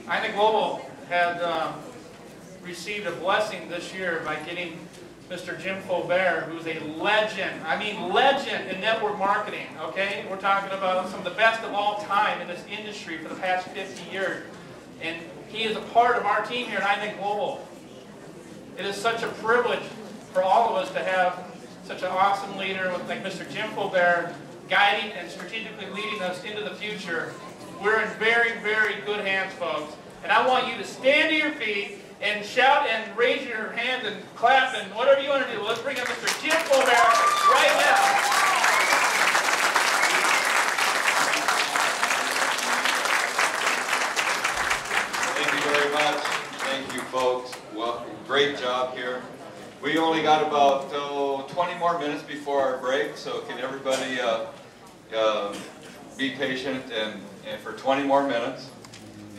iNetGlobal had received a blessing this year by getting Mr. Jim Fobair, who's a legend, I mean legend in network marketing, okay? We're talking about some of the best of all time in this industry for the past 50 years. And he is a part of our team here at iNetGlobal. It is such a privilege for all of us to have such an awesome leader like Mr. Jim Fobair guiding and strategically leading us into the future. We're in very, very good hands, folks. And I want you to stand to your feet and shout and raise your hands and clap and whatever you want to do. Let's bring up Mr. Jim Fobair right now. Thank you very much. Thank you, folks. Well, great job here. We only got about 20 more minutes before our break, so can everybody be patient and for 20 more minutes.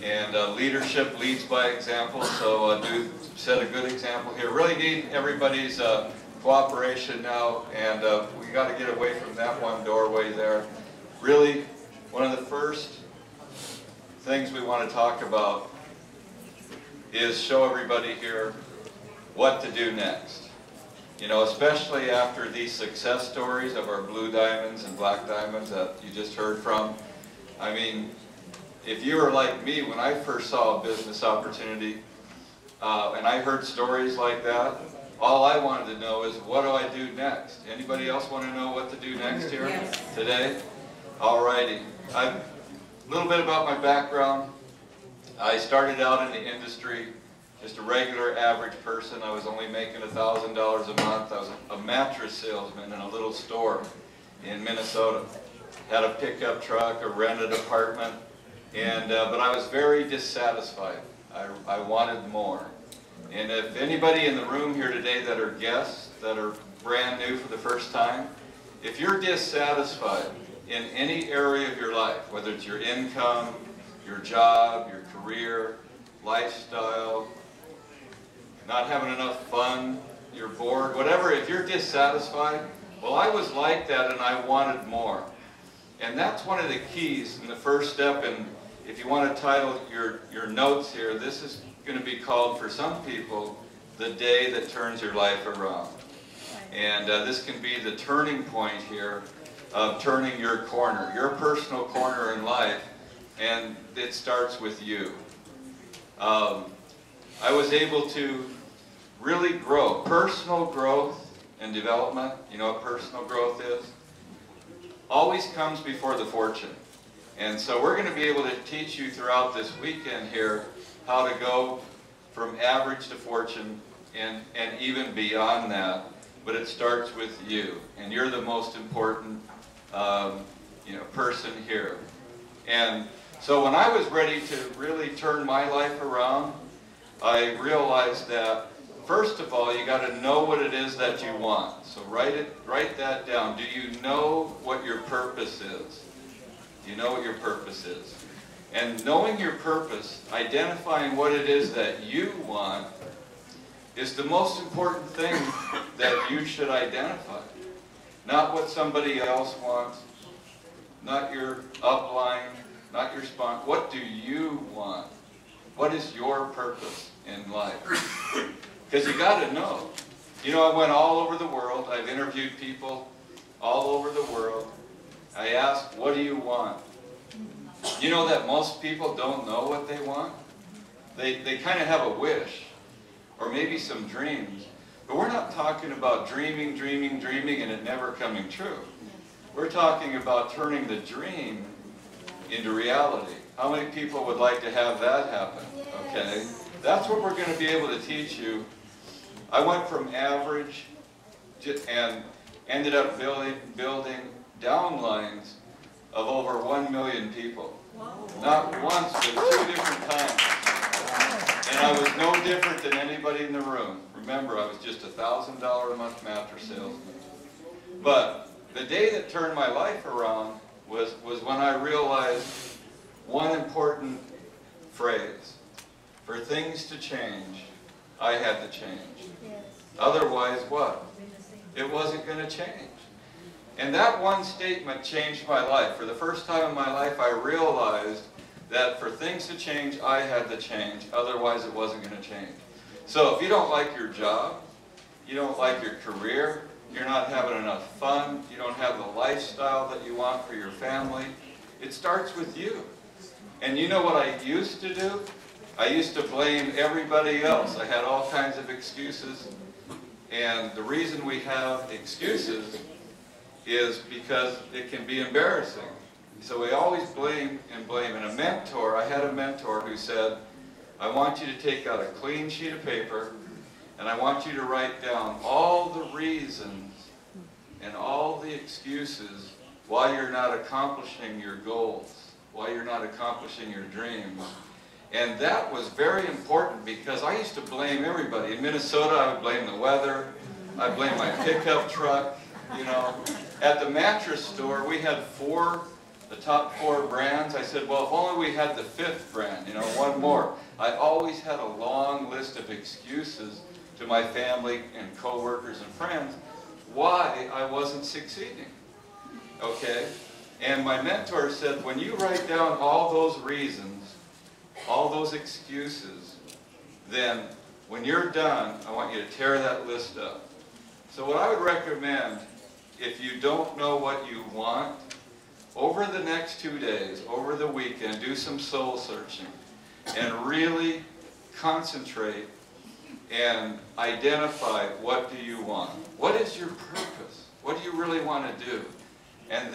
And leadership leads by example, so do set a good example here. Really need everybody's cooperation now, and we got to get away from that one doorway there. Really, one of the first things we want to talk about is show everybody here what to do next. You know, especially after these success stories of our blue diamonds and black diamonds that you just heard from. I mean, if you were like me, when I first saw a business opportunity and I heard stories like that, all I wanted to know is, what do I do next? Anybody else want to know what to do next here today? Alrighty. A little bit about my background. I started out in the industry, just a regular average person. I was only making $1,000 a month. I was a mattress salesman in a little store in Minnesota. Had a pickup truck, a rented apartment. But I was very dissatisfied. I wanted more. And if anybody in the room here today that are guests, that are brand new for the first time, if you're dissatisfied in any area of your life, whether it's your income, your job, your career, lifestyle, not having enough fun, you're bored, whatever, if you're dissatisfied, well, I was like that and I wanted more. And that's one of the keys in the first step. And if you want to title your notes here, this is going to be called, for some people, the day that turns your life around. And this can be the turning point here of turning your corner, your personal corner in life, and it starts with you. I was able to really grow. Personal growth and development, you know what personal growth is? Always comes before the fortune. And so we're going to be able to teach you throughout this weekend here how to go from average to fortune and even beyond that. But it starts with you. And you're the most important person here. And so when I was ready to really turn my life around, I realized that, first of all, you got to know what it is that you want. So write that down. Do you know what your purpose is? Do you know what your purpose is? And knowing your purpose, identifying what it is that you want, is the most important thing that you should identify. Not what somebody else wants, not your upline, not your sponsor. What do you want? What is your purpose in life? Because you got to know. You know, I went all over the world. I've interviewed people all over the world. I asked, what do you want? You know that most people don't know what they want? They kind of have a wish, or maybe some dreams. But we're not talking about dreaming, dreaming, dreaming, and it never coming true. We're talking about turning the dream into reality. How many people would like to have that happen? Okay? That's what we're going to be able to teach you. I went from average and ended up building downlines of over 1 million people. Not once, but 2 different times. And I was no different than anybody in the room. Remember, I was just $1,000 a month mattress salesman. But the day that turned my life around was when I realized one important phrase. For things to change, I had to change. Otherwise, what? It wasn't going to change. And that one statement changed my life. For the first time in my life, I realized that for things to change, I had to change. Otherwise, it wasn't going to change. So if you don't like your job, you don't like your career, you're not having enough fun, you don't have the lifestyle that you want for your family, it starts with you. And you know what I used to do? I used to blame everybody else. I had all kinds of excuses. And the reason we have excuses is because it can be embarrassing. So we always blame and blame. And I had a mentor who said, I want you to take out a clean sheet of paper and I want you to write down all the reasons and all the excuses why you're not accomplishing your goals, why you're not accomplishing your dreams. And that was very important because I used to blame everybody. In Minnesota, I would blame the weather. I blame my pickup truck, you know. At the mattress store, we had the top 4 brands. I said, well, if only we had the 5th brand, you know, one more. I always had a long list of excuses to my family and coworkers and friends why I wasn't succeeding, okay? And my mentor said, when you write down all those reasons, all those excuses, then when you're done, I want you to tear that list up. So what I would recommend, if you don't know what you want, over the next 2 days, over the weekend, do some soul searching and really concentrate and identify what do you want. What is your purpose? What do you really want to do? And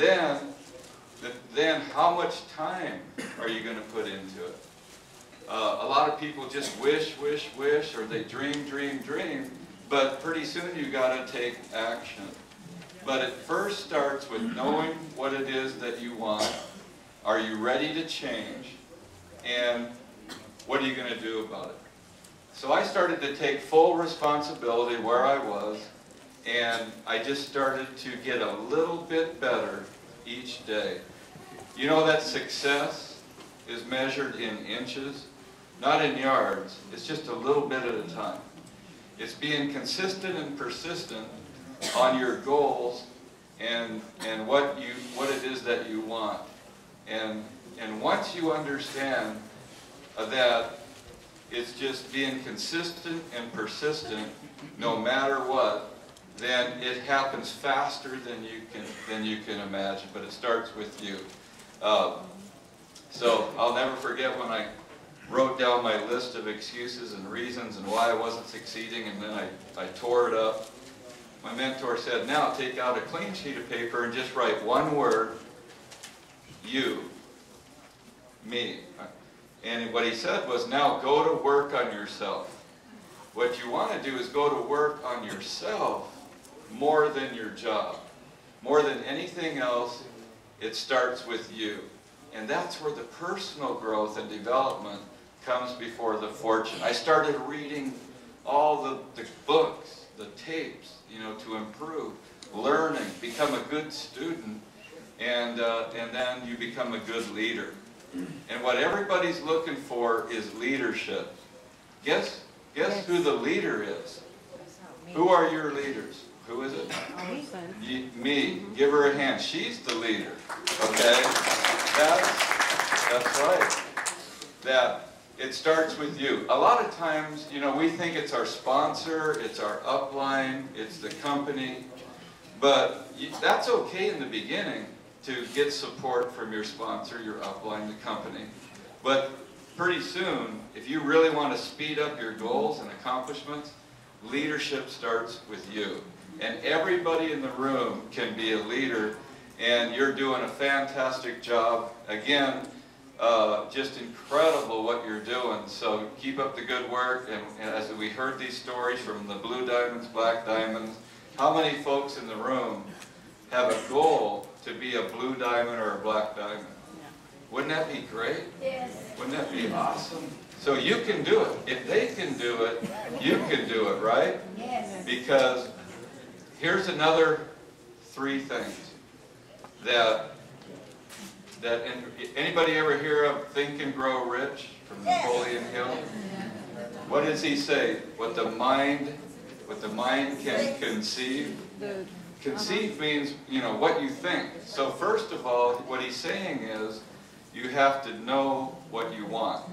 then how much time are you going to put into it? A lot of people just wish, wish, wish, or they dream, dream, dream, but pretty soon you got to take action. But it first starts with knowing what it is that you want. Are you ready to change? And what are you going to do about it? So I started to take full responsibility where I was, and I just started to get a little bit better each day. You know that success is measured in inches, not in yards. It's just a little bit at a time. It's being consistent and persistent on your goals and what it is that you want. And once you understand that it's just being consistent and persistent no matter what, then it happens faster than you can imagine, but it starts with you. So I'll never forget when I wrote down my list of excuses and reasons and why I wasn't succeeding, and then I tore it up. My mentor said, now take out a clean sheet of paper and just write one word, you, me. And what he said was, now go to work on yourself. What you want to do is go to work on yourself more than your job. More than anything else, it starts with you. And that's where the personal growth and development comes before the fortune. I started reading all the books, the tapes, you know, to improve, learning, become a good student, and then you become a good leader. And what everybody's looking for is leadership. Guess who the leader is? Who are your leaders? Who is it? Me. Give her a hand. She's the leader. Okay? That's right. That it starts with you. A lot of times, you know, we think it's our sponsor, it's our upline, it's the company, but that's okay in the beginning to get support from your sponsor, your upline, the company. But pretty soon, if you really want to speed up your goals and accomplishments, leadership starts with you. And everybody in the room can be a leader, and you're doing a fantastic job. Again, just incredible what you're doing. So keep up the good work. And as we heard these stories from the blue diamonds, black diamonds, how many folks in the room have a goal to be a blue diamond or a black diamond? Wouldn't that be great? Yes. Wouldn't that be awesome? So you can do it. If they can do it, you can do it, right? Yes. Because here's another 3 things that anybody ever hear of Think and Grow Rich from Napoleon Hill? What does he say? What the mind can conceive. Conceive means, you know, what you think. So first of all, what he's saying is, you have to know what you want.